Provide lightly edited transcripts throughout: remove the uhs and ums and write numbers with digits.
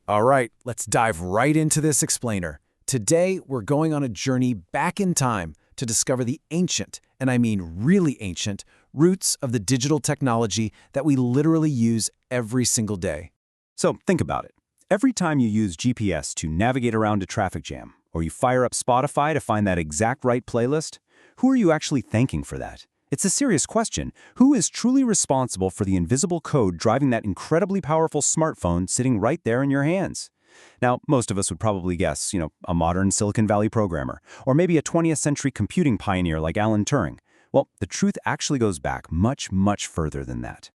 All right, let's dive right into this explainer. Today, we're going on a journey back in time to discover the ancient, and I mean really ancient, roots of the digital technology that we literally use every single day. So think about it. Every time you use GPS to navigate around a traffic jam, or you fire up Spotify to find that exact right playlist, who are you actually thanking for that? It's a serious question. Who is truly responsible for the invisible code driving that incredibly powerful smartphone sitting right there in your hands? Now, most of us would probably guess, a modern Silicon Valley programmer, or maybe a 20th century computing pioneer like Alan Turing. Well, the truth actually goes back much, much further than that.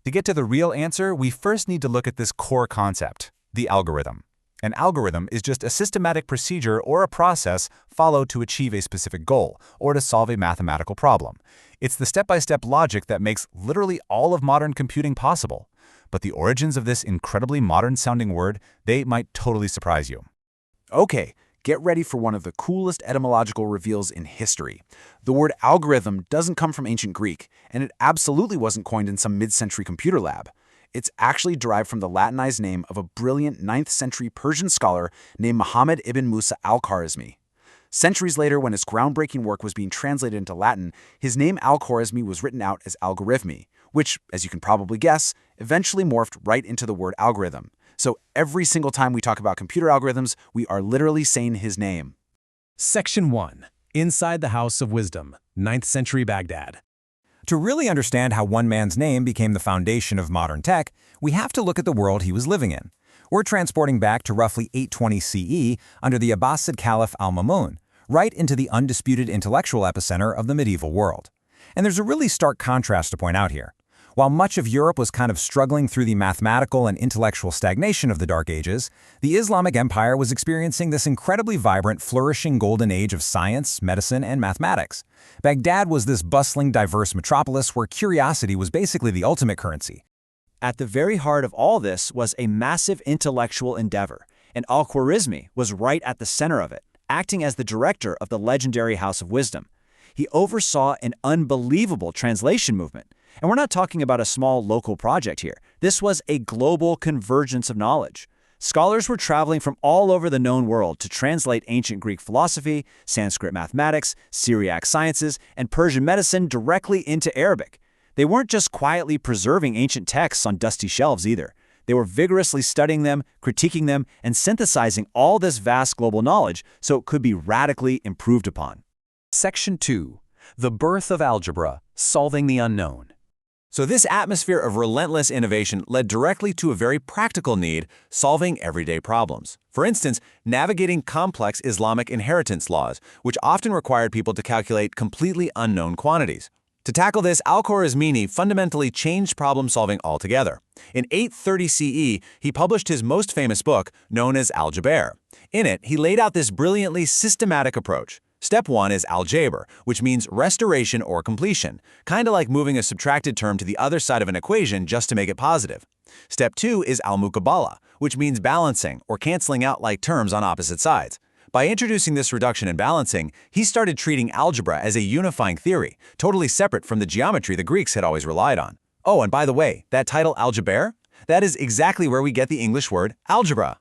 To get to the real answer, we first need to look at this core concept, the algorithm. An algorithm is just a systematic procedure or a process followed to achieve a specific goal or to solve a mathematical problem. It's the step-by-step logic that makes literally all of modern computing possible. But the origins of this incredibly modern-sounding word, they might totally surprise you. Okay, get ready for one of the coolest etymological reveals in history. The word algorithm doesn't come from ancient Greek, and it absolutely wasn't coined in some mid-century computer lab. It's actually derived from the Latinized name of a brilliant 9th century Persian scholar named Muhammad ibn Musa Al-Khwarizmi. Centuries later, when his groundbreaking work was being translated into Latin, his name Al-Khwarizmi was written out as Algoritmi, which, as you can probably guess, eventually morphed right into the word algorithm. So every single time we talk about computer algorithms, we are literally saying his name. Section 1. Inside the House of Wisdom, 9th century Baghdad. To really understand how one man's name became the foundation of modern tech, we have to look at the world he was living in. We're transporting back to roughly 820 CE under the Abbasid Caliph Al-Mamun, right into the undisputed intellectual epicenter of the medieval world. And there's a really stark contrast to point out here. While much of Europe was kind of struggling through the mathematical and intellectual stagnation of the Dark Ages, the Islamic Empire was experiencing this incredibly vibrant, flourishing golden age of science, medicine, and mathematics. Baghdad was this bustling, diverse metropolis where curiosity was basically the ultimate currency. At the very heart of all this was a massive intellectual endeavor, and Al-Khwarizmi was right at the center of it, acting as the director of the legendary House of Wisdom. He oversaw an unbelievable translation movement. And we're not talking about a small local project here. This was a global convergence of knowledge. Scholars were traveling from all over the known world to translate ancient Greek philosophy, Sanskrit mathematics, Syriac sciences, and Persian medicine directly into Arabic. They weren't just quietly preserving ancient texts on dusty shelves either. They were vigorously studying them, critiquing them, and synthesizing all this vast global knowledge so it could be radically improved upon. Section 2. The birth of algebra, solving the unknown. So this atmosphere of relentless innovation led directly to a very practical need, solving everyday problems. For instance, navigating complex Islamic inheritance laws, which often required people to calculate completely unknown quantities. To tackle this, Al-Khwarizmi fundamentally changed problem-solving altogether. In 830 CE, he published his most famous book, known as Al-Jabr. In it, he laid out this brilliantly systematic approach. Step 1 is Al-Jabr, which means restoration or completion, kind of like moving a subtracted term to the other side of an equation just to make it positive. Step 2 is Al-Muqabala, which means balancing or canceling out like terms on opposite sides. By introducing this reduction and balancing, he started treating algebra as a unifying theory, totally separate from the geometry the Greeks had always relied on. Oh, and by the way, that title Al-Jabr? That is exactly where we get the English word algebra.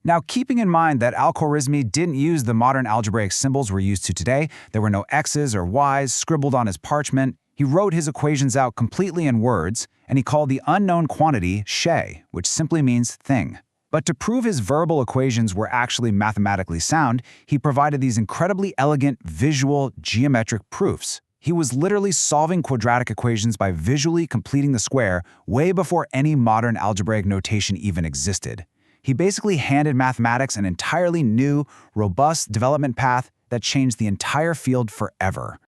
Now, keeping in mind that Al-Khwarizmi didn't use the modern algebraic symbols we're used to today, there were no X's or Y's scribbled on his parchment, he wrote his equations out completely in words, and he called the unknown quantity shay, which simply means thing. But to prove his verbal equations were actually mathematically sound, he provided these incredibly elegant visual geometric proofs. He was literally solving quadratic equations by visually completing the square way before any modern algebraic notation even existed. He basically handed mathematics an entirely new, robust development path that changed the entire field forever.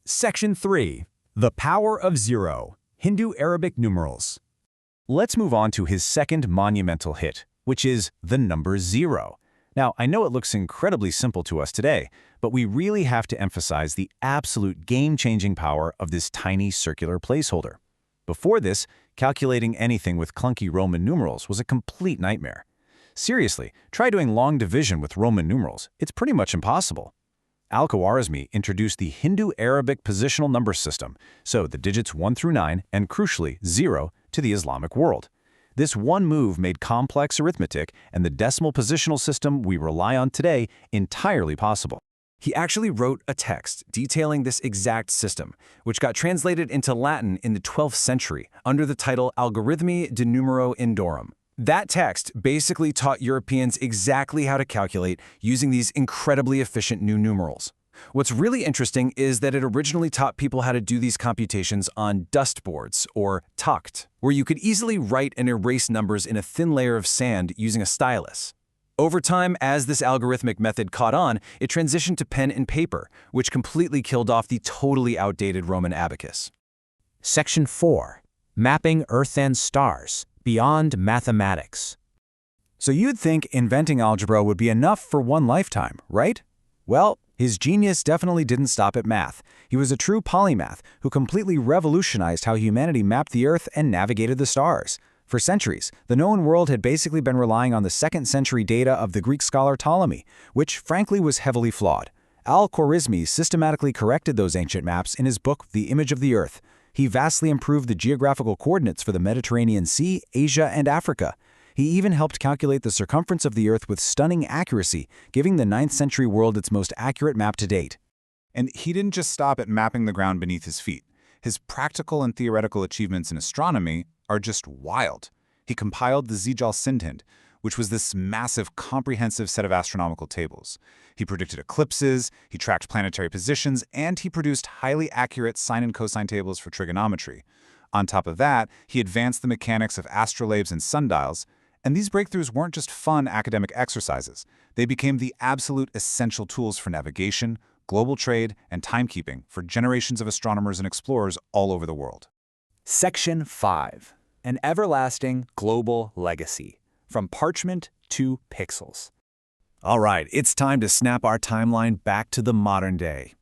Section 3. The Power of Zero, Hindu-Arabic Numerals. Let's move on to his second monumental hit, which is the number 0. Now, I know it looks incredibly simple to us today, but we really have to emphasize the absolute game-changing power of this tiny circular placeholder. Before this, calculating anything with clunky Roman numerals was a complete nightmare. Seriously, try doing long division with Roman numerals. It's pretty much impossible. Al-Khwarizmi introduced the Hindu-Arabic positional number system, so the digits 1 through 9 and, crucially, 0, to the Islamic world. This one move made complex arithmetic and the decimal positional system we rely on today entirely possible. He actually wrote a text detailing this exact system, which got translated into Latin in the 12th century under the title Algoritmi de numero indorum. That text basically taught Europeans exactly how to calculate using these incredibly efficient new numerals. What's really interesting is that it originally taught people how to do these computations on dust boards, or takt, where you could easily write and erase numbers in a thin layer of sand using a stylus. Over time, as this algorithmic method caught on, it transitioned to pen and paper, which completely killed off the totally outdated Roman abacus. Section 4. Mapping Earth and Stars, Beyond Mathematics. So you'd think inventing algebra would be enough for one lifetime, right? Well, his genius definitely didn't stop at math. He was a true polymath who completely revolutionized how humanity mapped the Earth and navigated the stars. For centuries, the known world had basically been relying on the 2nd century data of the Greek scholar Ptolemy, which frankly was heavily flawed. Al-Khwarizmi systematically corrected those ancient maps in his book The Image of the Earth. He vastly improved the geographical coordinates for the Mediterranean Sea, Asia, and Africa. He even helped calculate the circumference of the Earth with stunning accuracy, giving the 9th century world its most accurate map to date. And he didn't just stop at mapping the ground beneath his feet. His practical and theoretical achievements in astronomy are just wild. He compiled the Zijal-Sindhind, which was this massive, comprehensive set of astronomical tables. He predicted eclipses, he tracked planetary positions, and he produced highly accurate sine and cosine tables for trigonometry. On top of that, he advanced the mechanics of astrolabes and sundials, and these breakthroughs weren't just fun academic exercises. They became the absolute essential tools for navigation, global trade, and timekeeping for generations of astronomers and explorers all over the world. Section 5. An Everlasting Global Legacy, From Parchment to Pixels. All right, it's time to snap our timeline back to the modern day.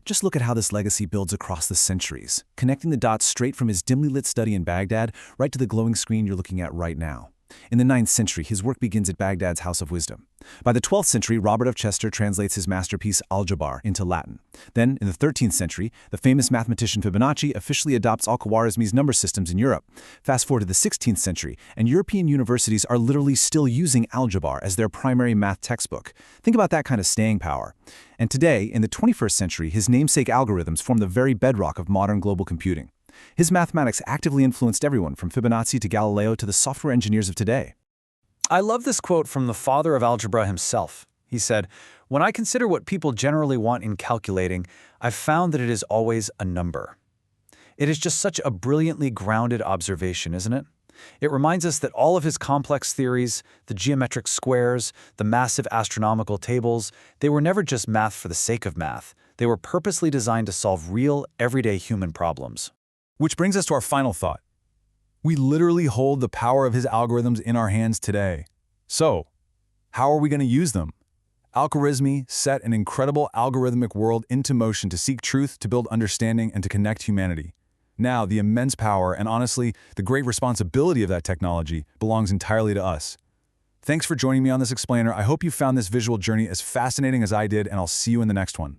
Just look at how this legacy builds across the centuries, connecting the dots straight from his dimly lit study in Baghdad right to the glowing screen you're looking at right now. In the 9th century, his work begins at Baghdad's House of Wisdom. By the 12th century, Robert of Chester translates his masterpiece Al-Jabr into Latin. Then, in the 13th century, the famous mathematician Fibonacci officially adopts Al-Khwarizmi's number systems in Europe. Fast forward to the 16th century, and European universities are literally still using Al-Jabr as their primary math textbook. Think about that kind of staying power. And today, in the 21st century, his namesake algorithms form the very bedrock of modern global computing. His mathematics actively influenced everyone from Fibonacci to Galileo to the software engineers of today. I love this quote from the father of algebra himself. He said, "When I consider what people generally want in calculating, I've found that it is always a number." It is just such a brilliantly grounded observation, isn't it? It reminds us that all of his complex theories, the geometric squares, the massive astronomical tables, they were never just math for the sake of math. They were purposely designed to solve real, everyday human problems. Which brings us to our final thought. We literally hold the power of his algorithms in our hands today. So, how are we going to use them? Al-Khwarizmi set an incredible algorithmic world into motion to seek truth, to build understanding, and to connect humanity. Now, the immense power and honestly, the great responsibility of that technology belongs entirely to us. Thanks for joining me on this explainer. I hope you found this visual journey as fascinating as I did, and I'll see you in the next one.